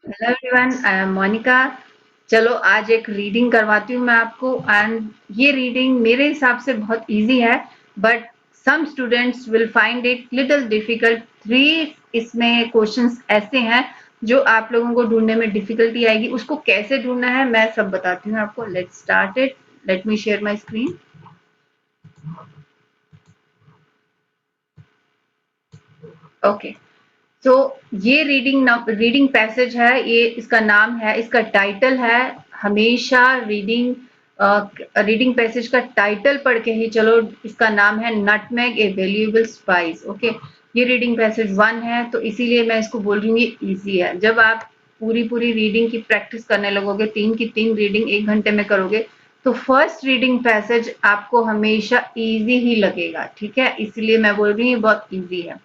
Hello everyone, I am Monika. चलो आज एक रीडिंग करवाती हूँ मैं आपको। एंड ये रीडिंग मेरे हिसाब से बहुत इजी है, but some students will find it little difficult. Three इसमें क्वेश्चंस ऐसे हैं जो आप लोगों को ढूंढने में डिफिकल्टी आएगी। उसको कैसे ढूंढना है मैं सब बताती हूँ आपको। Let's start it. Let me share my screen. Okay, तो ये रीडिंग पैसेज है। ये इसका नाम है, इसका टाइटल है। हमेशा रीडिंग पैसेज का टाइटल पढ़ के ही चलो। इसका नाम है नटमेग ए वैल्यूएबल स्पाइस। ओके, ये रीडिंग पैसेज वन है, तो इसीलिए मैं इसको बोल रही हूँ ये इजी है। जब आप पूरी पूरी रीडिंग की प्रैक्टिस करने लगोगे, तीन की तीन रीडिंग 1 घंटे में करोगे, तो फर्स्ट रीडिंग पैसेज आपको हमेशा इजी ही लगेगा। ठीक है, इसलिए मैं बोल रही हूँ ये बहुत इजी है।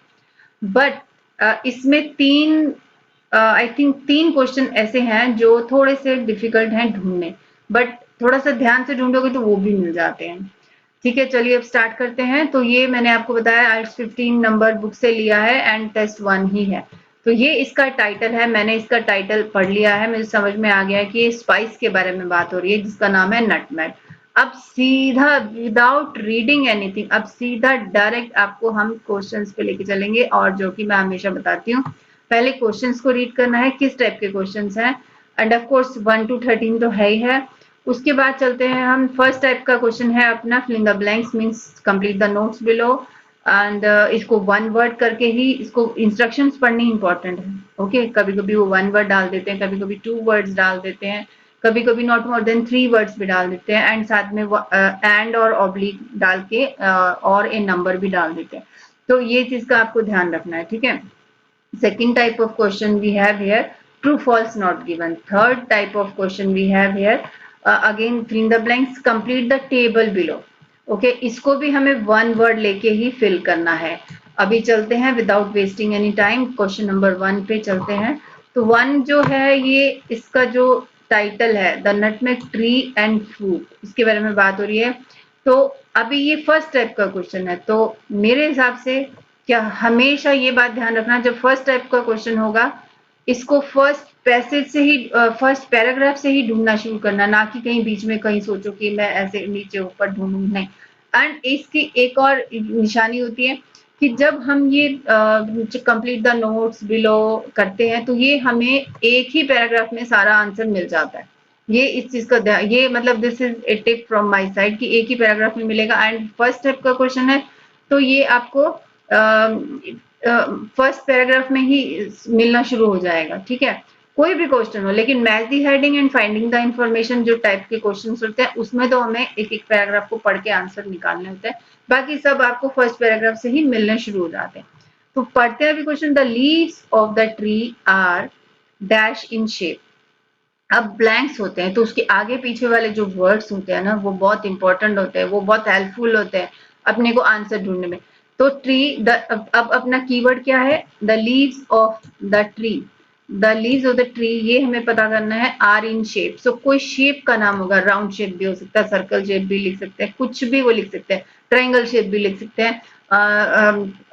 बट इसमें आई थिंक तीन क्वेश्चन ऐसे हैं जो थोड़े से डिफिकल्ट हैं ढूंढने। बट थोड़ा सा ध्यान से ढूंढोगे तो वो भी मिल जाते हैं। ठीक है, चलिए अब स्टार्ट करते हैं। तो ये मैंने आपको बताया आइट्स 15 नंबर बुक से लिया है एंड टेस्ट वन ही है। तो ये इसका टाइटल है। मैंने इसका टाइटल पढ़ लिया है, मुझे समझ में आ गया है कि ये स्पाइस के बारे में बात हो रही है जिसका नाम है नटमेग। अब सीधा विदाउट रीडिंग एनीथिंग, अब सीधा डायरेक्ट आपको हम क्वेश्चंस पे लेके चलेंगे, और जो कि मैं हमेशा बताती हूँ, पहले क्वेश्चंस को रीड करना है किस टाइप के क्वेश्चंस हैं। एंड ऑफ कोर्स 1 to 13 तो है ही है। उसके बाद चलते हैं हम। फर्स्ट टाइप का क्वेश्चन है अपना fill in the blanks means complete the notes below. And इसको वन वर्ड करके ही, इसको इंस्ट्रक्शंस पढ़नी इंपॉर्टेंट है। ओके, कभी कभी वो वन वर्ड डाल देते हैं, कभी कभी टू वर्ड्स डाल देते हैं, कभी कभी नॉट मोर देन 3 वर्ड्स भी डाल देते हैं, एंड साथ में एंड और ऑब्लिक डाल के और ए नंबर भी डाल देते हैं। तो ये चीज का आपको ध्यान रखना है। ठीक है, second type of question we have here, true false not given. Third type of question we have here, again fill in the blanks, complete the table below. Okay, इसको भी हमें वन वर्ड लेके ही फिल करना है। अभी चलते हैं without wasting any time, question number one पे चलते हैं। तो वन जो है, ये इसका जो टाइटल है the nutmeg tree and fruit, इसके बारे में बात हो रही है। तो अभी ये फर्स्ट टाइप का क्वेश्चन है, तो मेरे हिसाब से क्या, हमेशा ये बात ध्यान रखना, जब फर्स्ट टाइप का क्वेश्चन होगा, इसको फर्स्ट पैसेज से ही, फर्स्ट पैराग्राफ से ही ढूंढना शुरू करना, ना कि कहीं बीच में कहीं सोचो कि मैं ऐसे नीचे ऊपर ढूंढूं, नहीं। एंड इसकी एक और निशानी होती है कि जब हम ये कंप्लीट द नोट्स बिलो करते हैं, तो ये हमें एक ही पैराग्राफ में सारा आंसर मिल जाता है। ये इस चीज का ध्यान, ये मतलब this is a tip from my side कि एक ही पैराग्राफ में मिलेगा। एंड फर्स्ट टाइप का क्वेश्चन है, तो ये आपको फर्स्ट पैराग्राफ में ही मिलना शुरू हो जाएगा। ठीक है, कोई भी क्वेश्चन हो, लेकिन match the heading and finding the information जो टाइप के क्वेश्चन होते हैं, उसमें तो हमें एक एक पैराग्राफ को पढ़ के आंसर निकालने होते हैं। बाकी सब आपको फर्स्ट पैराग्राफ से ही मिलने शुरू हो जाते हैं। तो पढ़ते हैं अभी question. The leaves of the tree are dash in shape. अब ब्लैंक्स होते हैं, तो उसके आगे पीछे वाले जो वर्ड्स होते हैं ना, वो बहुत इंपॉर्टेंट होते हैं, वो बहुत हेल्पफुल होते हैं अपने को आंसर ढूंढने में। तो ट्री द, अब अपना कीवर्ड क्या है, the leaves of the tree. The leaves of the tree, ये हमें पता करना है, आर इन शेप। सो कोई शेप का नाम होगा, राउंड शेप भी हो सकता है, सर्कल शेप भी लिख सकते हैं, कुछ भी वो लिख सकते हैं, ट्रायंगल शेप भी लिख सकते हैं।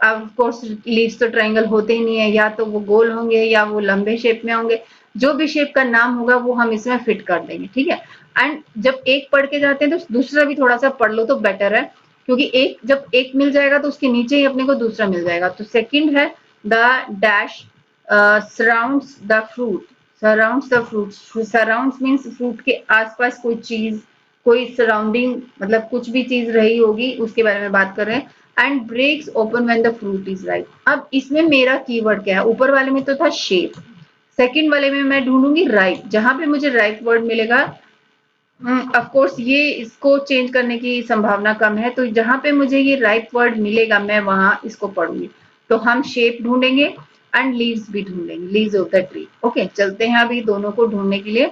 ऑफ कोर्स लीव्स तो ट्रायंगल होते ही नहीं है, या तो वो गोल होंगे या वो लंबे शेप में होंगे। जो भी शेप का नाम होगा वो हम इसमें फिट कर देंगे। ठीक है, एंड जब एक पढ़ के जाते हैं तो दूसरा भी थोड़ा सा पढ़ लो तो बेटर है, क्योंकि एक जब एक मिल जाएगा तो उसके नीचे ही अपने को दूसरा मिल जाएगा। तो सेकंड है the dash surrounds the fruit. Surrounds the fruit, surrounds means fruit के आसपास कोई चीज, कोई सराउंडिंग, मतलब कुछ भी चीज रही होगी उसके बारे में बात कर रहे हैं। And breaks open when the fruit is ripe. अब इसमें मेरा कीवर्ड क्या है, ऊपर वाले में तो था शेप, सेकंड वाले में मैं ढूंढूंगी राइट। जहां पे मुझे राइट वर्ड मिलेगा, ऑफ कोर्स ये इसको चेंज करने की संभावना कम है, तो जहां पे मुझे ये राइट वर्ड मिलेगा मैं वहां इसको पढ़ूंगी। तो हम शेप ढूंढेंगे एंड लीव्स भी ढूंढेंगे, leaves of the tree. Okay, चलते हैं अभी दोनों को ढूंढने के लिए।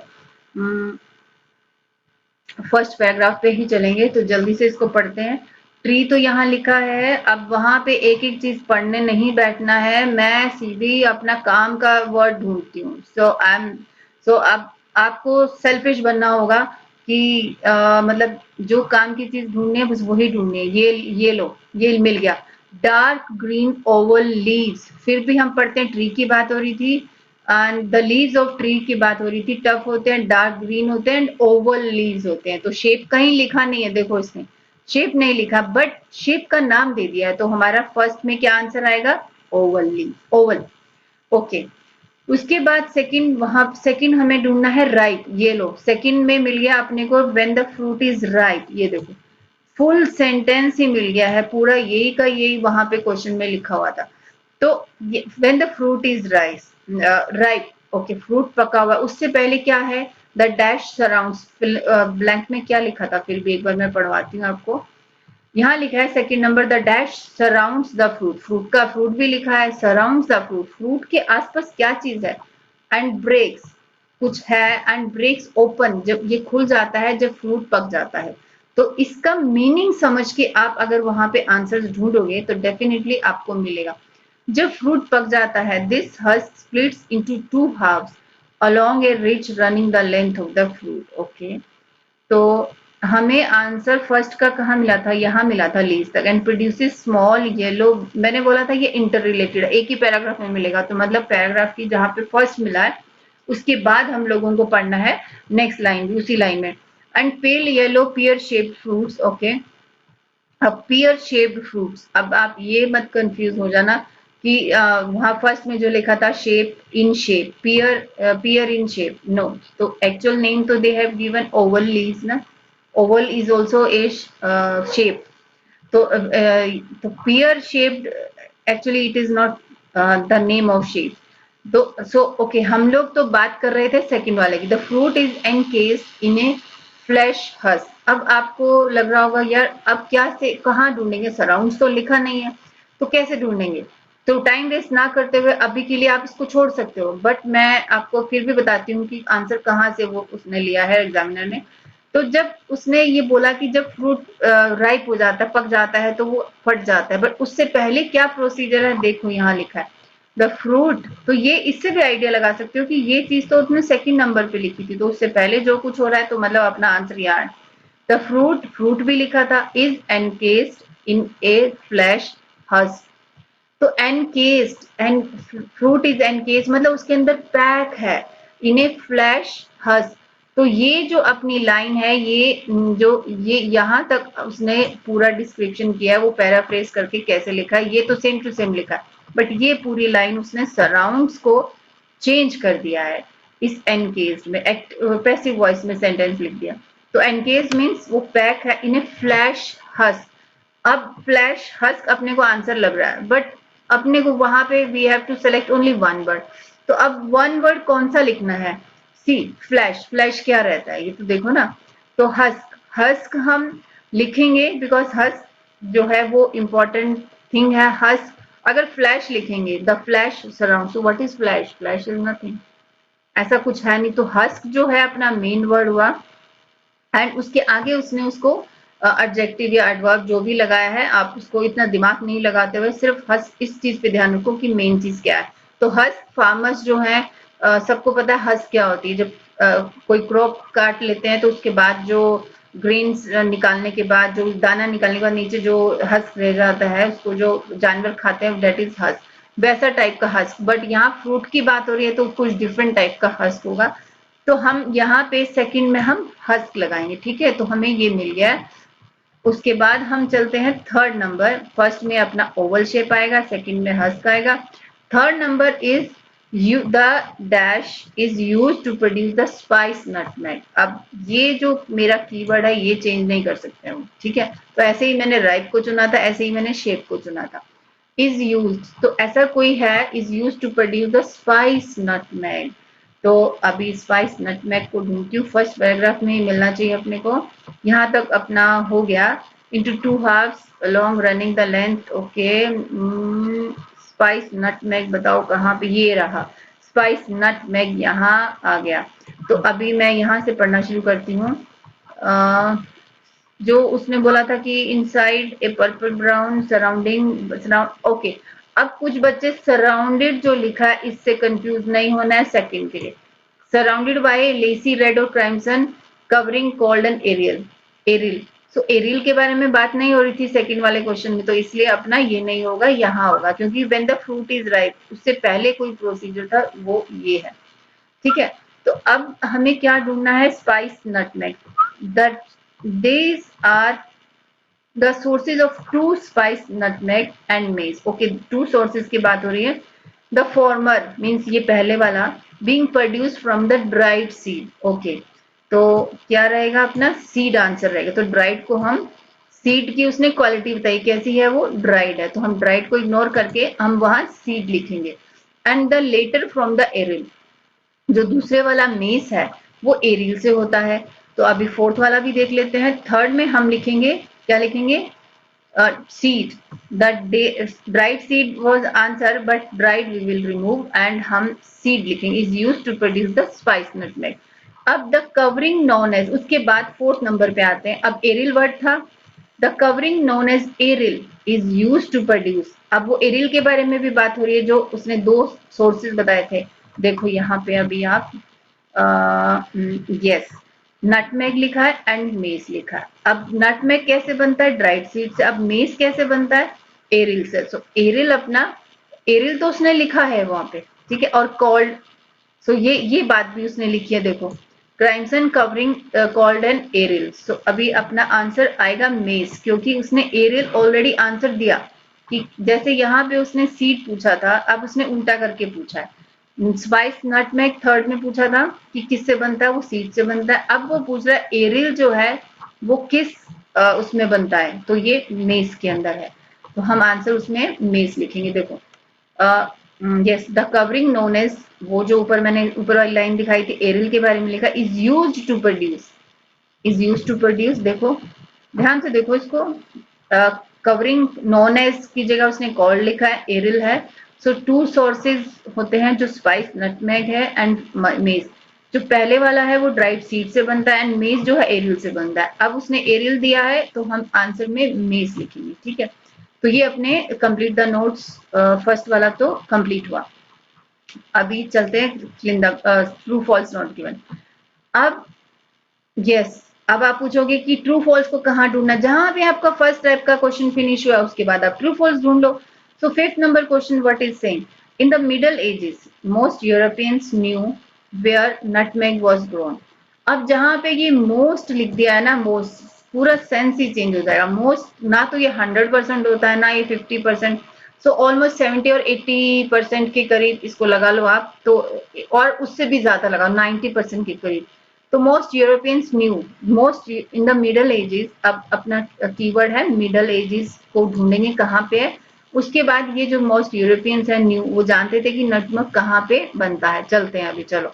फर्स्ट पैराग्राफ पे ही चलेंगे, तो जल्दी से इसको पढ़ते हैं। ट्री तो यहाँ लिखा है, अब वहां पे एक एक चीज पढ़ने नहीं बैठना है, मैं सीधी अपना काम का वर्ड ढूंढती हूँ। सो अब आपको सेल्फिश बनना होगा कि मतलब जो काम की चीज ढूंढनी है बस वही ढूंढनी है। ये लो, ये मिल गया। डार्क ग्रीन ओवल लीव्स, फिर भी हम पढ़ते हैं, ट्री की बात हो रही थी। And the leaves of tree की बात हो रही थी, टफ होते हैं, डार्क ग्रीन होते हैं एंड ओवल लीव्स होते हैं। तो शेप कहीं लिखा नहीं है, देखो इसने शेप नहीं लिखा बट शेप का नाम दे दिया है, तो हमारा फर्स्ट में क्या आंसर आएगा, ओवल लीव, ओवल। ओके, उसके बाद सेकंड, वहां सेकंड हमें ढूंढना है राइप, ये लो सेकंड में मिल गया अपने को, when the fruit is ripe, ये देखो फुल सेंटेंस ही मिल गया है, पूरा यही का यही वहां पे क्वेश्चन में लिखा हुआ था। तो when the fruit is rice ripe, okay fruit पका हुआ, उससे पहले क्या है, द डैश सराउंड्स, ब्लैंक में क्या लिखा था, फिर भी एक बार मैं पढ़वाती हूँ आपको। यहाँ लिखा है second number, the dash surrounds the fruit, fruit का फ्रूट भी लिखा है, सराउंड्स द फ्रूट, फ्रूट के आसपास क्या चीज है, एंड ब्रेक्स कुछ है, एंड ब्रेक्स ओपन, जब ये खुल जाता है जब फ्रूट पक जाता है। तो इसका मीनिंग समझ के आप अगर वहां पे आंसर ढूंढोगे तो डेफिनेटली आपको मिलेगा। जब फ्रूट पक जाता है, this husk splits into two halves along a ridge running the length of the fruit, okay. तो हमें आंसर फर्स्ट का कहाँ मिला था, यहाँ मिला था लीज तक, एंड प्रोड्यूसेस स्मॉल येलो, मैंने बोला था ये इंटर रिलेटेड एक ही पैराग्राफ में मिलेगा, तो मतलब पैराग्राफ की जहाँ पे फर्स्ट मिला है उसके बाद हम लोगों को पढ़ना है नेक्स्ट लाइन भी उसी लाइन में, and pale yellow pear shaped fruits, okay. अब पियर शेप्ड फ्रूट्स, अब आप ये मत कंफ्यूज हो जाना कि वहां फर्स्ट में जो लिखा था shape in shape, pear pear in shape, no, तो एक्चुअल नेम तो they have given oval leaves ना, oval is also a shape, तो pear shaped, actually it is not the name of shape। तो so okay, हम लोग तो बात कर रहे थे सेकंड वाले की, the fruit is encased in a flesh husk. अब आपको लग रहा होगा यार अब क्या से कहाँ ढूंढेंगे, सराउंड्स तो लिखा नहीं है, तो कैसे ढूंढेंगे। तो टाइम वेस्ट ना करते हुए अभी के लिए आप इसको छोड़ सकते हो, बट मैं आपको फिर भी बताती हूँ कि आंसर कहाँ से वो उसने लिया है एग्जामिनर ने। तो जब उसने ये बोला कि जब फ्रूट राइप हो जाता है, पक जाता है, तो वो फट जाता है, बट उससे पहले क्या प्रोसीजर है, देखो यहाँ लिखा है द फ्रूट। तो ये इससे भी आइडिया लगा सकते हो कि ये चीज तो उसने सेकंड नंबर पे लिखी थी, तो उससे पहले जो कुछ हो रहा है, तो मतलब अपना आंसर यहाँ है। द फ्रूट, फ्रूट भी लिखा था, is encased in a flesh husk. तो encased, and fruit is encased मतलब उसके अंदर पैक है इन ए फ्लैश हस्क। तो ये जो अपनी लाइन है, ये जो ये यहाँ तक उसने पूरा डिस्क्रिप्शन किया है, वो पैराफ्रेज करके कैसे लिखा है, ये तो सेम टू सेम लिखा है, बट ये पूरी लाइन उसने सराउंड्स को चेंज कर दिया है इस एनकेस्ड में, पैसिव वॉइस में सेंटेंस लिख दिया। तो एनकेस्ड मीन्स वो पैक है इन ए फ्लैश हस्क। अब फ्लैश हस्क अपने को आंसर लग रहा है, बट अपने को वहां पे we have to select only one word. तो अब वन वर्ड कौन सा लिखना है, सी फ्लैश, फ्लैश क्या रहता है ये तो देखो ना। तो हस्क, हस्क हम लिखेंगे बिकॉज हस्क जो है वो इम्पोर्टेंट थिंग है। हस्क अगर फ्लैश लिखेंगे, the flash surround, so what is flash, flash is nothing, ऐसा कुछ है नहीं। तो हस्क जो है अपना मेन वर्ड हुआ, एंड उसके आगे उसने उसको एडजेक्टिव या एडवर्ब जो भी लगाया है, आप उसको इतना दिमाग नहीं लगाते हुए सिर्फ हस इस चीज पे ध्यान रखो कि मेन चीज क्या है। तो हस फार्मर्स जो है, सबको पता है हस क्या होती है, जब कोई क्रॉप काट लेते हैं तो उसके बाद जो ग्रेन्स निकालने के बाद, जो दाना निकालने के बाद नीचे जो हस्क रह जाता है, उसको जो जानवर खाते हैं दैट इज हस्क, वैसा टाइप का हस्क। बट यहाँ फ्रूट की बात हो रही है तो कुछ डिफरेंट टाइप का हस्क होगा। तो हम यहाँ पे सेकंड में हम हस्क लगाएंगे, ठीक है, तो हमें ये मिल गया। उसके बाद हम चलते हैं थर्ड नंबर, फर्स्ट में अपना ओवल शेप आएगा, सेकंड में हस्क आएगा। Third number is you the dash is use to produce the spice nutmeg. अब ये जो मेरा कीवर्ड है ये चेंज नहीं कर सकते हम, ठीक है। तो ऐसे ही मैंने राइप को चुना था, ऐसे ही मैंने शेप को चुना था। इज यूज, तो ऐसा कोई है, is use to produce the spice nutmeg. तो अभी स्पाइस नटमेग को ढूंढती हूँ, फर्स्ट पैराग्राफ में ही मिलना चाहिए अपने को। यहाँ तक अपना हो गया, into two halves along running the length, okay. Spice nutmeg बताओ कहाँ पे, ये रहा स्पाइस नटमेग, यहाँ आ गया। तो अभी मैं यहाँ से पढ़ना शुरू करती हूँ। जो उसने बोला था कि inside a purple brown surrounding surround, okay. अब कुछ बच्चे सराउंडेड जो लिखा है इससे कंफ्यूज नहीं होना है सेकंड के लिए। सराउंडेड बाय लेसी रेड और क्राइमसन कवरिंग गोल्डन एरियल, एरिल, सो एरिल के बारे में बात नहीं हो रही थी सेकंड वाले क्वेश्चन में, तो इसलिए अपना ये नहीं होगा, यहाँ होगा, क्योंकि when the fruit is ripe उससे पहले कोई प्रोसीजर था, वो ये है। ठीक है, तो अब हमें क्या ढूंढना है, spice nutmeg. The these are the sources of true spice nutmeg and mace। Okay, two sources की बात हो रही है। द फॉर्मर मीन्स ये पहले वाला, being produced from the dried seed. Okay, तो क्या रहेगा अपना, सीड आंसर रहेगा। तो ड्राइड को हम, सीड की उसने क्वालिटी बताई कैसी है, वो ड्राइड है, तो हम ड्राइड को इग्नोर करके हम वहां सीड लिखेंगे। And the latter from the aril, जो दूसरे वाला मेस है वो एरिल से होता है। तो अभी फोर्थ वाला भी देख लेते हैं। थर्ड में हम लिखेंगे, क्या लिखेंगे, seed। the dried seed was answer, but dried we will remove and हम seed लिखेंगे, is used to produce the spice nutmeg। अब the covering known as, उसके बाद फोर्थ नंबर पे आते हैं। अब एरिल वर्ड था, the covering known as eril is used to produce। अब वो एरिल के बारे में भी बात हो रही है, जो उसने दो सोर्सेज बताए थे। देखो यहाँ पे अभी आप, यस, नटमेग लिखा है एंड मेस लिखा है। अब नटमेग कैसे बनता है, ड्राइड सीड से। अब मेस कैसे बनता है, एरिल से। सो एरिल अपना, एरिल तो उसने लिखा है वहां पे, ठीक है, और कॉल्ड, सो ये बात भी उसने लिखी है, देखो, क्राइमसन कवरिंग कॉल्ड एन एरिल। सो अभी अपना आंसर आएगा मेस, क्योंकि उसने एरिल ऑलरेडी आंसर दिया, कि जैसे यहाँ पे उसने सीड पूछा था, अब उसने उल्टा करके पूछा है। स्पाइस नटमेग थर्ड में पूछा था कि किससे बनता है, वो सीड से बनता है। अब वो पूछ रहा है एरिल जो है वो किस उसमें बनता है, तो ये मेस के अंदर है, तो हम आंसर उसमें मेस लिखेंगे। देखो, yes, the covering known as, वो जो ऊपर मैंने ऊपर वाली लाइन दिखाई थी एरिल के बारे में लिखा, is use to produce, is use to produce. देखो ध्यान से देखो इसको, कवरिंग नॉन एज की जगह उसने कॉल्ड लिखा है, एरिल है। सो टू सोर्सेज होते हैं, जो स्पाइस नटमेग है एंड मेस। जो पहले वाला है वो ड्राइड सीड से बनता है, एंड मेस जो है एरिल से बनता है। अब उसने एरिल दिया है तो हम आंसर में मेस लिखेंगे, ठीक है। तो ये अपने कंप्लीट द नोट्स, फर्स्ट वाला तो कंप्लीट हुआ। अभी चलते हैं ट्रू फॉल्स नॉट गिवन। अब यस, अब आप पूछोगे कि ट्रू फॉल्स को कहाँ ढूंढना, जहां पे आपका फर्स्ट टाइप का क्वेश्चन फिनिश हुआ उसके बाद आप ट्रू फॉल्स ढूंढ लो। So fifth number question, what is saying, in the middle ages most Europeans knew where nutmeg was grown. अब जहां पे ये मोस्ट लिख दिया है ना, मोस्ट, पूरा सेंस ही चेंज हो जाएगा। मोस्ट ना तो ये 100% होता है, ना ये 50%। सो ऑलमोस्ट 70 और 80% के करीब इसको लगा लो आप, तो और उससे भी ज्यादा लगाओ, 90% के करीब। तो most Europeans new, most in the middle edges. अब अपना कीवर्ड है मिडल एजेस, को ढूंढेंगे कहाँ पे है। उसके बाद ये जो मोस्ट यूरोपियंस है न्यू, वो जानते थे कि नटमग कहाँ पे बनता है। चलते हैं अभी, चलो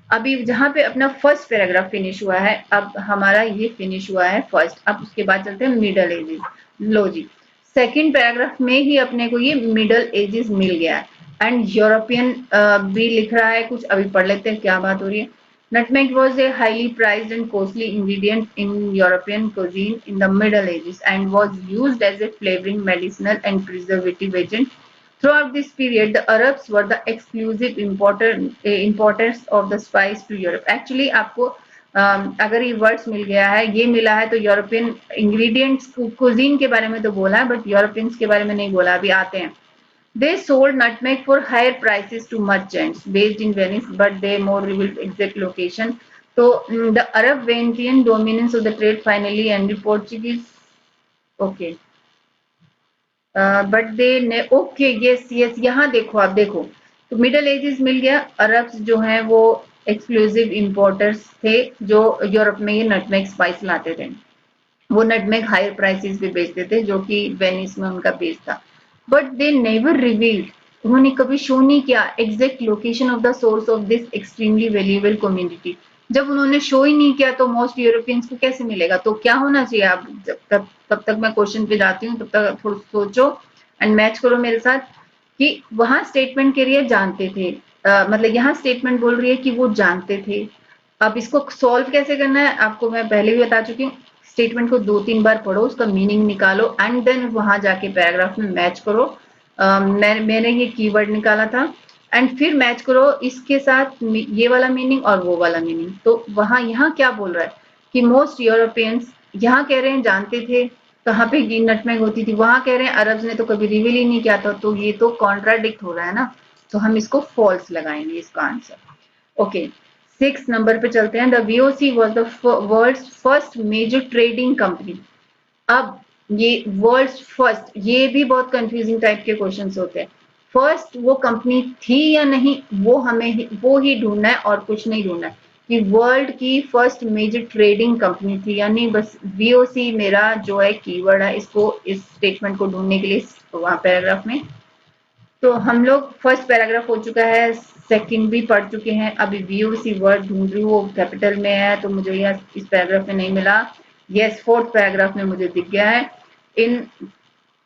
अभी जहाँ पे अपना फर्स्ट पैराग्राफ फिनिश हुआ है, अब हमारा ये फिनिश हुआ है फर्स्ट। अब उसके बाद चलते हैं मिडल एजेस। लो जी, सेकंड पैराग्राफ में ही अपने को ये मिडल एजेस मिल गया है, एंड यूरोपियन भी लिख रहा है कुछ। अभी पढ़ लेते हैं क्या बात हो रही है। Nutmeg was a highly prized and costly ingredient in European cuisine in the Middle Ages and was used as a flavoring, medicinal, and preservative agent. Throughout this period, the Arabs were the exclusive importers of the spice to Europe. Actually, आपको अगर ये words मिल गया है, ये मिला है, तो European ingredients cuisine के बारे में तो बोला है, बट यूरोपियंस के बारे में नहीं बोला। अभी आते हैं। They sold nutmeg for higher prices to merchants based in Venice, but they more revealed exact location. So the Arab Venetian dominance of the trade finally ended Portuguese. Okay. But they, okay, yes yes, यहाँ देखो, आप देखो, तो middle edges मिल गया। Arabs जो हैं वो exclusive importers थे, जो यूरोप में ये नटमेग स्पाइस लाते थे। वो नटमेग हायर प्राइसेस पे बेचते थे, जो कि वेनिस में उनका बेस था। बट दे नेवर रिवील्ड, उन्होंने कभी शो नहीं किया exact location of the source of this extremely valuable community. जब उन्होंने शो ही नहीं किया तो मोस्ट यूरोपियंस को कैसे मिलेगा। तो क्या होना चाहिए, आप जब तब तक मैं क्वेश्चन पे जाती हूँ, तब तक थोड़ा सोचो एंड मैच करो मेरे साथ, कि वहां स्टेटमेंट के लिए जानते थे, मतलब यहाँ स्टेटमेंट बोल रही है कि वो जानते थे। अब इसको सॉल्व कैसे करना है आपको मैं पहले भी बता चुकी हूँ। स्टेटमेंट को 2-3 बार पढ़ो, उसका मीनिंग निकालो, एंड देन वहां जाके पैराग्राफ में मैच करो। मैंने ये कीवर्ड निकाला था, एंड फिर मैच करो इसके साथ ये वाला मीनिंग और वो वाला मीनिंग। तो वहां यहाँ क्या बोल रहा है कि मोस्ट यूरोपियंस यहाँ कह रहे हैं जानते थे, कहाँ पे नटमेग होती थी, वहां कह रहे हैं अरब्स ने तो कभी रिवील ही नहीं किया था, तो ये तो कॉन्ट्राडिक्ट हो रहा है ना, तो हम इसको फॉल्स लगाएंगे इसका आंसर। ओके, 6 नंबर पे चलते हैं। The VOC was the world's first major trading company. अब ये वर्ल्ड्स फर्स्ट, ये भी बहुत कंफ्यूजिंग टाइप के क्वेश्चंस होते हैं। फर्स्ट वो कंपनी थी या नहीं, वो ही ढूंढना है और कुछ नहीं ढूंढना है कि वर्ल्ड की फर्स्ट मेजर ट्रेडिंग कंपनी थी या नहीं। बस वीओसी मेरा जो है कीवर्ड है, इसको इस स्टेटमेंट को ढूंढने के लिए वहां पैराग्राफ में। तो हम लोग फर्स्ट पैराग्राफ हो चुका है, सेकंड भी पढ़ चुके हैं, अभी वीओसी वर्ड ढूंढ रही हूँ, वो कैपिटल में है तो मुझे यह इस पैराग्राफ में नहीं मिला। यस, फोर्थ पैराग्राफ में मुझे दिख गया है। इन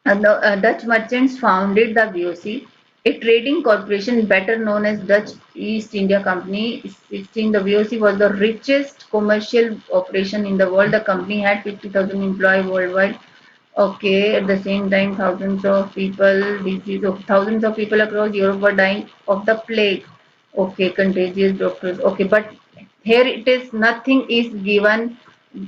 Dutch merchants founded the VOC, a trading corporation better known as Dutch East India Company. The VOC was the richest commercial operation in the world. The company had 50,000 employees worldwide. Okay, at the same time, thousands of people across Europe were dying of the plague. Okay, contagious doctors. Okay, but here it is, nothing is given.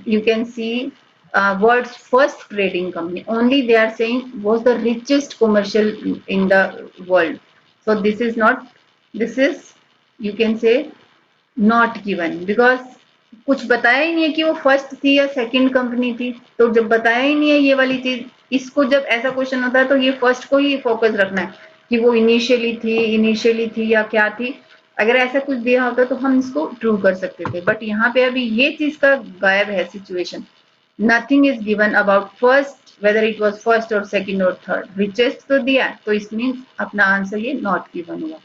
You can see world's first trading company. Only they are saying was the richest commercial in the world. So this is not, this is, you can say, not given, because कुछ बताया ही नहीं है कि वो first थी या second company थी। तो जब बताया ही नहीं है ये वाली चीज, इसको जब ऐसा क्वेश्चन होता है तो ये फर्स्ट को ही फोकस रखना है कि वो इनिशियली थी या क्या थी। अगर ऐसा कुछ दिया होता तो हम इसको ट्रू कर सकते थे, बट यहाँ पे अभी ये चीज का गायब है situation. Nothing is given about first, whether it was first और सेकेंड और थर्ड। रिचेस्ट तो दिया, तो इसमें अपना आंसर ये नॉट गिवन हुआ।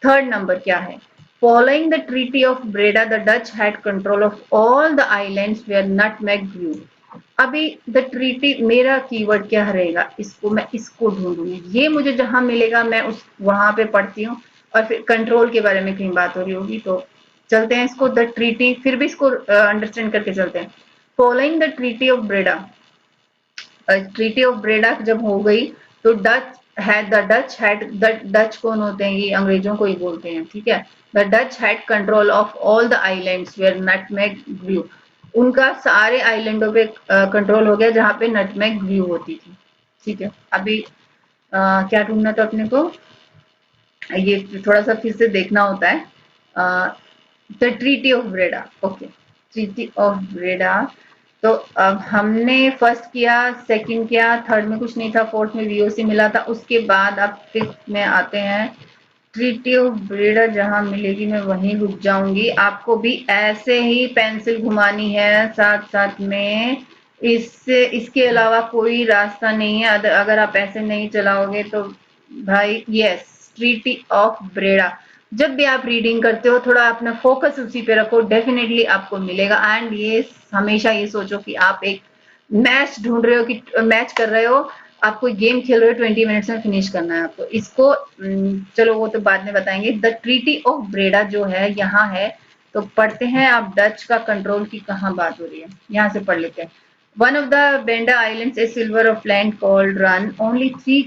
थर्ड नंबर क्या है? Following the Treaty of Breda, the Dutch had control of all the islands where nutmeg grew. अभी द ट्रीटी, मेरा कीवर्ड क्या रहेगा, इसको मैं इसको ढूंढूंगी, ये मुझे जहां मिलेगा मैं उस वहां पे पढ़ती हूँ, और फिर कंट्रोल के बारे में कहीं बात हो रही होगी तो चलते हैं इसको द ट्रीटी, फिर भी इसको अंडरस्टैंड करके चलते हैं। Following the treaty of Breda, treaty of Breda जब हो गई तो डच कौन होते हैं, ये अंग्रेजों को ही बोलते हैं, ठीक है। The Dutch had control of all the islands where nutmeg grew. उनका सारे आइलैंडों पे कंट्रोल हो गया जहां पे नटमेग ग्रू होती थी, ठीक है। अभी क्या ढूंढना था अपने को, ये थोड़ा सा फिर से देखना होता है। The treaty of Breda, okay, treaty of Breda. तो अब हमने फर्स्ट किया, सेकंड किया, थर्ड में कुछ नहीं था, फोर्थ में वीओसी मिला था, उसके बाद अब फिफ्थ में आते हैं। ट्रीटी ऑफ ब्रेडा जहां मिलेगी मैं वहीं रुक जाऊंगी, आपको भी ऐसे ही पेंसिल घुमानी है साथ साथ में, इससे इसके अलावा कोई रास्ता नहीं है। अगर आप ऐसे नहीं चलाओगे तो भाई, यस, ट्रीटी ऑफ ब्रेडा। जब भी आप रीडिंग करते हो थोड़ा अपना फोकस उसी पे रखो, डेफिनेटली आपको मिलेगा। एंड ये हमेशा ये सोचो कि आप एक मैच ढूंढ रहे हो, कि मैच कर रहे हो, आप कोई गेम खेल रहे हो, 20 मिनट्स में फिनिश करना है आपको इसको। चलो वो तो बाद में बताएंगे। द ट्रीटी ऑफ ब्रेडा जो है यहाँ है, तो पढ़ते हैं आप डच का कंट्रोल की कहाँ बात हो रही है, यहाँ से पढ़ लेते हैं। One of the Banda islands a silver of land called Run only 3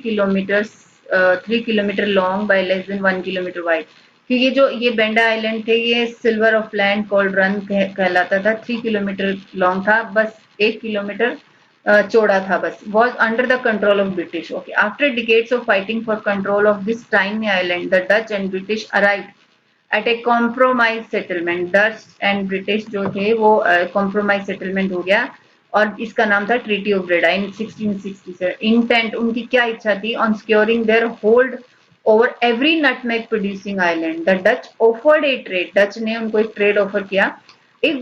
kilometre long by less than 1 kilometre wide. कि ये जो ये बेंडा आइलैंड थे, ये silver of land called Run कहलाता था, 3 किलोमीटर लॉन्ग था, बस 1 किलोमीटर चौड़ा था बस। Was under the control of British. Okay, after decades of fighting for control of this tiny island the Dutch and British arrived at A compromise settlement. Dutch and British जो थे वो compromise settlement हो गया, और इसका नाम था treaty of Breda in 1667। Intent, उनकी क्या इच्छा थी, on securing there hold over every nutmeg producing island the Dutch offered A trade. Dutch ने उनको एक ट्रेड ऑफर किया। If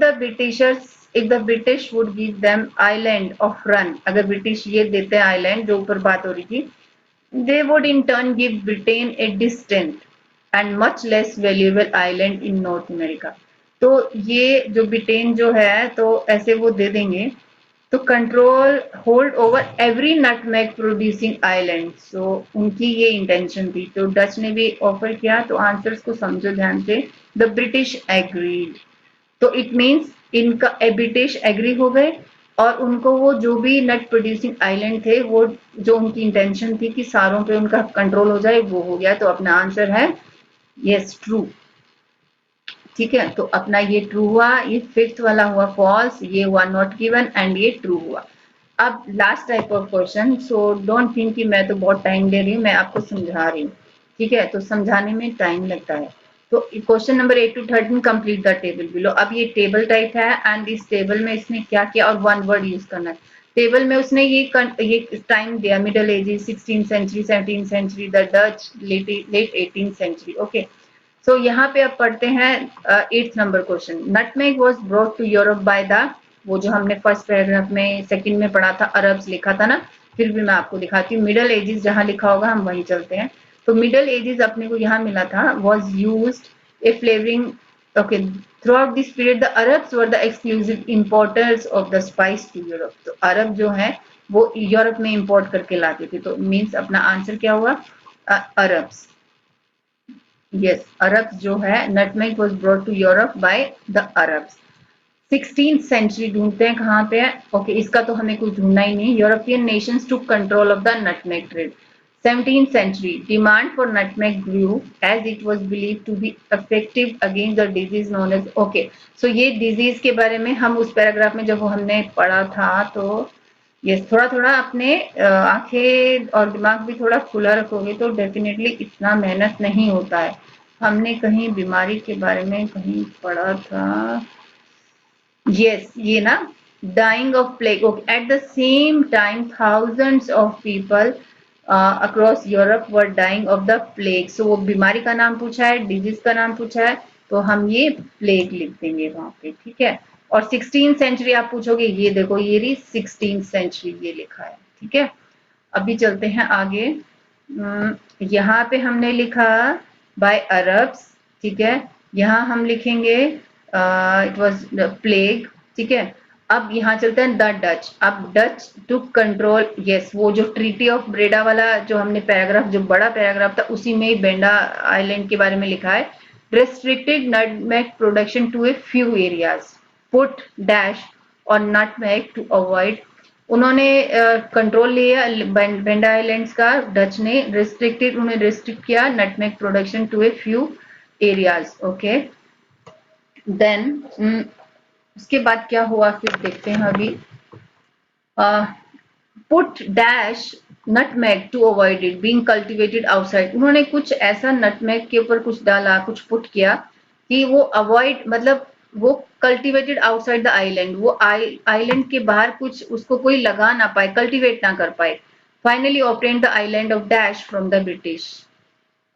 the British would give them island of run, अगर British ये देते हैं आइलैंड, जो ऊपर बात हो रही थी, they would in turn give Britain a distant and much less valuable island in North America। तो ये जो ब्रिटेन जो है तो ऐसे वो दे देंगे, तो control hold over every nutmeg producing island. So उनकी ये इंटेंशन थी, तो डच ने भी ऑफर किया। तो आंसर्स को समझो ध्यान से। द ब्रिटिश एग्रीड, तो इट मीन्स इनका ब्रिटिश एग्री हो गए, और उनको वो जो भी नट प्रोड्यूसिंग आइलैंड थे, वो जो उनकी इंटेंशन थी कि सारों पे उनका कंट्रोल हो जाए, वो हो गया। तो अपना आंसर है यस, ट्रू। ठीक है, तो अपना ये ट्रू हुआ, ये फिफ्थ वाला हुआ फॉल्स, ये हुआ नॉट गिवन एंड ये ट्रू हुआ। अब last type of question, so don't think कि मैं तो बहुत टाइम ले रही हूँ, मैं आपको समझा रही हूँ, ठीक है, तो समझाने में टाइम लगता है। तो question number 8 to 13 complete the table below. अब ये टेबल टाइप है एंड इस टेबल में इसने क्या किया और वन वर्ड यूज करना है। टेबल में उसने ये टाइम दिया, middle ages, 16th century, 17th century, the Dutch, late 18th century। Okay, so यहाँ पे अब पढ़ते हैं 8th number question. Nutmeg was brought to Europe by the, वो जो हमने फर्स्ट पैराग्राफ में सेकंड में पढ़ा था, अरब्स लिखा था ना, फिर भी मैं आपको दिखाती हूँ। मिडल एजेस जहाँ लिखा होगा हम वहीं चलते हैं। तो मिडल एजेस अपने को यहाँ मिला था, was used A flavouring. Okay, throughout this period the Arabs were the exclusive importers of the spice to Europe। तो अरब जो है वो यूरोप में इंपोर्ट करके लाते थे, तो मीन्स अपना आंसर क्या हुआ, अरब्स। यस, अरब्स जो है, nutmeg was brought to Europe by the Arabs. 16th century ढूंढते हैं कहाँ पे है। ओके, इसका तो हमें कुछ ढूंढना ही नहीं। European nations took control of the nutmeg trade. 17th century demand for nutmeg grew as it was believed to be effective against the disease known as. Okay, so ये डिजीज के बारे में हम उस पैराग्राफ में जब हमने पढ़ा था, तो ये थोड़ा थोड़ा अपने आंखें और दिमाग भी थोड़ा खुला रखोगे तो डेफिनेटली इतना मेहनत नहीं होता है। हमने कहीं बीमारी के बारे में कहीं पढ़ा था, यस, ये ना, dying of plague। Okay, at the same time thousands of people across Europe were dying of the plague। so वो बीमारी का नाम पूछा है, डिजीज का नाम पूछा है, तो हम ये प्लेग लिख देंगे वहां पे, ठीक है। और 16th century आप पूछोगे, ये देखो ये रही 16th century, ये लिखा है, ठीक है। अभी चलते हैं आगे। यहाँ पे हमने लिखा बाय अरब्स, ठीक है, यहाँ हम लिखेंगे इट वाज प्लेग, ठीक है। अब यहाँ चलते हैं द डच। अब डच टुक कंट्रोल, यस, वो जो ट्रीटी ऑफ ब्रेडा वाला जो हमने पैराग्राफ, जो बड़ा पैराग्राफ था, उसी में ही बेंडा आइलैंड के बारे में लिखा है। restricted nutmeg production to a few areas, put dash on nutmeg to avoid। उन्होंने कंट्रोल लिया बेंडा आइलैंड्स का, डच ने रिस्ट्रिक्टेड, उन्हें रिस्ट्रिक्ट किया nutmeg production to a few areas. Okay, then उसके बाद क्या हुआ फिर देखते हैं अभी। Put dash nutmeg to avoid it being cultivated outside. उन्होंने कुछ ऐसा नटमेग के ऊपर कुछ डाला, कुछ पुट किया कि वो अवॉइड, मतलब वो कल्टिवेटेड आउटसाइड द आइलैंड, वो आइलैंड के बाहर कुछ उसको कोई लगा ना पाए, कल्टिवेट ना कर पाए। Finally obtain the island of dash from the British.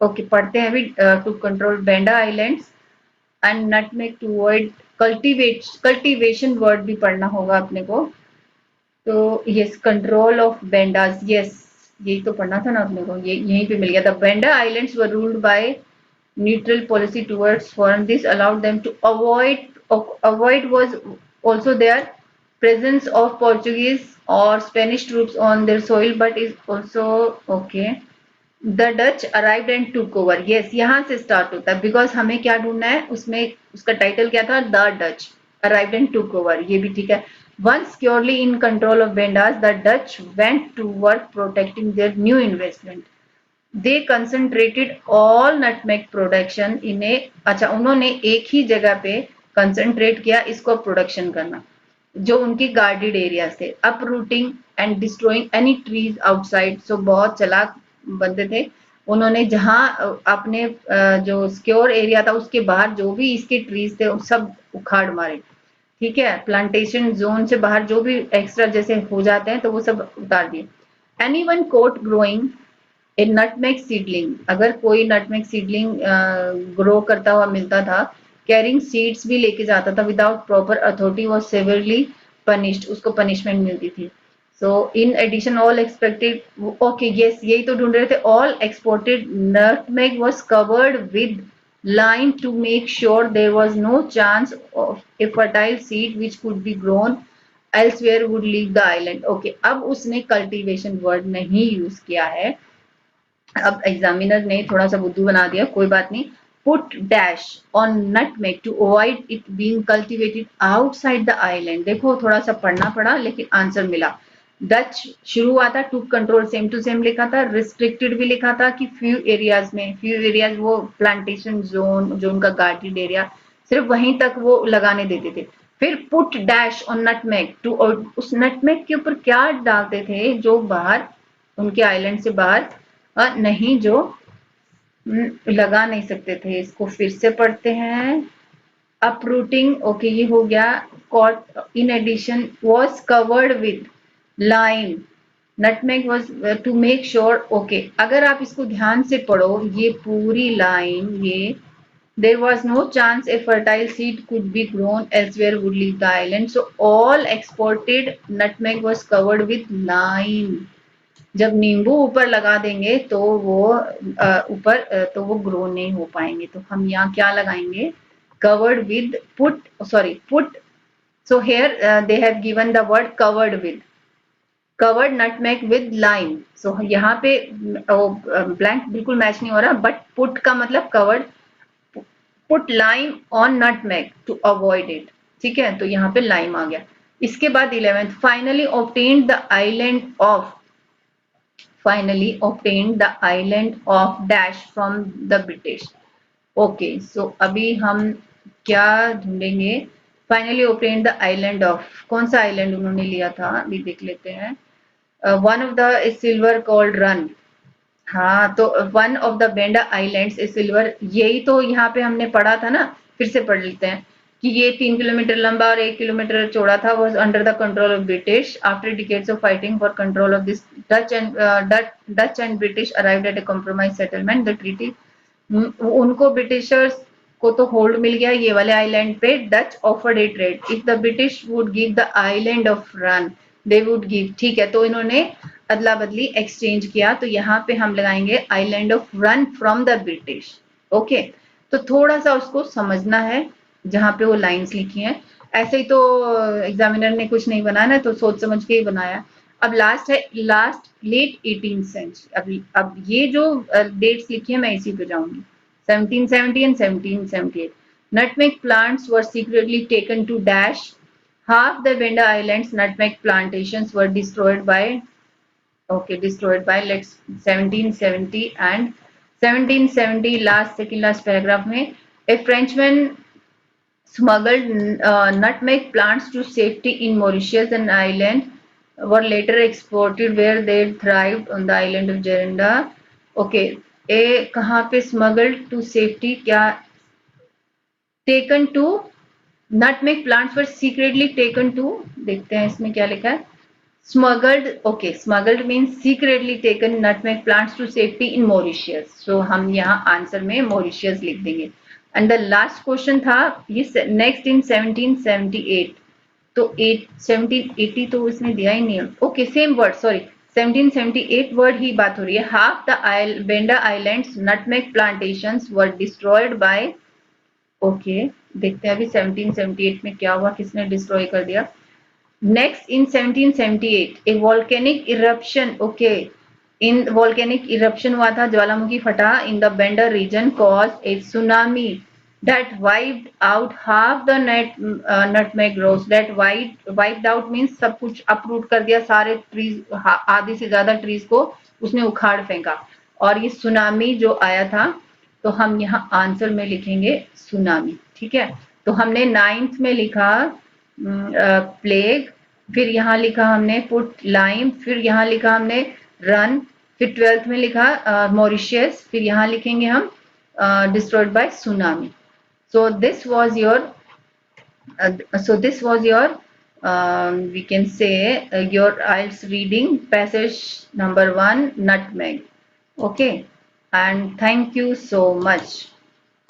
Okay, पढ़ते हैं अभी। To control Banda islands and nutmeg to avoid cultivate, cultivation word भी पढ़ना होगा अपने को। तो yes, control of Bandas, yes, यही तो पढ़ना था ना अपने को, ये यहीं पे मिल गया था। Benda islands were ruled by neutral policy towards foreign। This allowed them to avoid was also their presence of Portuguese or Spanish troops on their soil, but is also okay। The Dutch arrived and took over। Yes, यहाँ से start होता है, because हमें क्या ढूंढना है, उसमें उसका टाइटल क्या था, the Dutch arrived and took over, ये भी ठीक है। Once securely in control of Bendas, the Dutch went to work protecting their new investment। They concentrated all nutmeg production in a, अच्छा, उन्होंने एक ही जगह पे कंसंट्रेट किया इसको प्रोडक्शन करना, जो उनके गार्डेड एरिया थे। Uprooting and destroying any trees outside. So बहुत चालाक बंदे थे, उन्होंने जहां अपने जो सिक्योर एरिया था उसके बाहर जो भी इसके ट्रीज थे सब उखाड़ मारे, ठीक है। प्लांटेशन जोन से बाहर जो भी एक्स्ट्रा जैसे हो जाते हैं तो वो सब उतार दिए। एनी वन कोट ग्रोइंग ए नटमेग सीडलिंग, अगर कोई नटमेग सीडलिंग ग्रो करता हुआ मिलता था, कैरिंग सीड्स भी लेके जाता था without proper authority was severely punished, उसको पनिशमेंट मिलती थी। So in addition all expected, okay yes, यही तो ढूंढ रहे थे। All exported nutmeg was covered with line to make sure there was no chance of a fertile seed which could be grown elsewhere would leave the island। okay, अब उसने cultivation word नहीं use किया है, अब examiner ने थोड़ा सा बुद्धू बना दिया, कोई बात नहीं। Put dash on nutmeg to avoid it being cultivated outside the island. देखो थोड़ा सा पढ़ना पड़ा लेकिन आंसर मिला। डच शुरू हुआ था, to control same to same लिखा था, रिस्ट्रिक्टेड भी लिखा था कि फ्यू एरियाज में, फ्यू एरियाज वो प्लांटेशन जोन जो उनका गार्डेड एरिया, सिर्फ वहीं तक वो लगाने देते थे। फिर put dash on nutmeg to, और उस नटमेग के ऊपर क्या डालते थे जो बाहर उनके आइलैंड से बाहर नहीं, जो लगा नहीं सकते थे। इसको फिर से पढ़ते हैं। uprooting, ओके ये हो गया। caught in addition was covered with lime, nutmeg was to make sure, okay अगर आप इसको ध्यान से पढ़ो ये पूरी लाइन, ये there was no chance a fertile seed could be grown elsewhere would leave the island, so all exported nutmeg was covered with lime। जब नींबू ऊपर लगा देंगे तो वो ऊपर तो वो ग्रो नहीं हो पाएंगे, तो हम यहाँ क्या लगाएंगे, covered with, put, sorry put, so here they have given the word covered with, covered nutmeg with lime, so यहाँ पे ब्लैंक बिल्कुल मैच नहीं हो रहा, बट put का मतलब covered, put lime on nutmeg to avoid it, ठीक है, तो यहाँ पे lime आ गया। इसके बाद 11th, finally obtained the island of dash from the British, okay so अभी हम क्या ढूंढेंगे, finally obtained the island of, कौन सा आइलैंड उन्होंने लिया था अभी देख लेते हैं। One of the silver called run, हाँ तो one of the Banda islands is silver, यही तो यहाँ पे हमने पढ़ा था ना, फिर से पढ़ लेते हैं कि ये 3 किलोमीटर लंबा और 1 किलोमीटर चौड़ा था, was under the control of British after decades of fighting for control of this Dutch and British arrived at a compromise settlement, the treaty, उनको ब्रिटिशर्स को तो होल्ड मिल गया ये वाले आइलैंड पे, Dutch offered A trade if the British would give the island of run they would give, ठीक है, तो इन्होंने अदला बदली एक्सचेंज किया, तो यहाँ पे हम लगाएंगे island of run from the British, okay. तो थोड़ा सा उसको समझना है जहाँ पे वो लाइंस लिखी हैं, ऐसे ही तो एग्जामिनर ने कुछ नहीं बनाया ना, तो सोच समझ के ही बनाया। अब लास्ट है, लास्ट लेट 18th सेंचुरी, अब ये जो डेट्स लिखी है मैं इसी पे जाऊंगी, 1770 and 1778, nutmeg plants were secretly taken to dash, half the Banda Islands nutmeg plantations were destroyed by, okay, destroyed by let's 1770 and 1770 last, second last paragraph में, a Frenchman smuggled nutmeg plants to safety in Mauritius and island were later exported where they thrived on the island of Jerenda, okay, ए कहाँ पे smuggled to safety, क्या taken to, nutmeg plants were secretly taken to, देखते हैं इसमें क्या लिखा है, smuggled, okay, smuggled means secretly taken nutmeg plants to safety in Mauritius, so हम यहाँ आंसर में Mauritius लिख देंगे। एंड द लास्ट क्वेश्चन था ये नेक्स्ट इन 1778, तो 1780 तो इसने दिया ही नहीं है, okay same word, sorry 1778 word ही बात हो रही है, half the Banda islands nutmeg plantations were destroyed by, okay देखते हैं अभी 1778 में क्या हुआ, किसने डिस्ट्रॉय कर दिया। Next in 1778 a volcanic eruption, okay in volcanic eruption हुआ था, ज्वालामुखी फटा in the Banda region cause a tsunami that wiped out half the nutmeg groves, that wiped out means सब कुछ uproot कर दिया, सारे ट्रीज, आधी से ज्यादा ट्रीज को उसने उखाड़ फेंका, और ये सुनामी जो आया था, तो हम यहाँ आंसर में लिखेंगे सुनामी, ठीक है। तो हमने 9th में लिखा प्लेग, फिर यहाँ लिखा हमने पुट लाइम, फिर यहाँ लिखा हमने रन, फिर 12th में लिखा मॉरिशियस, फिर यहाँ लिखेंगे हम destroyed by tsunami. So this was your we can say your IELTS reading passage number 1 nutmeg, okay, and thank you so much.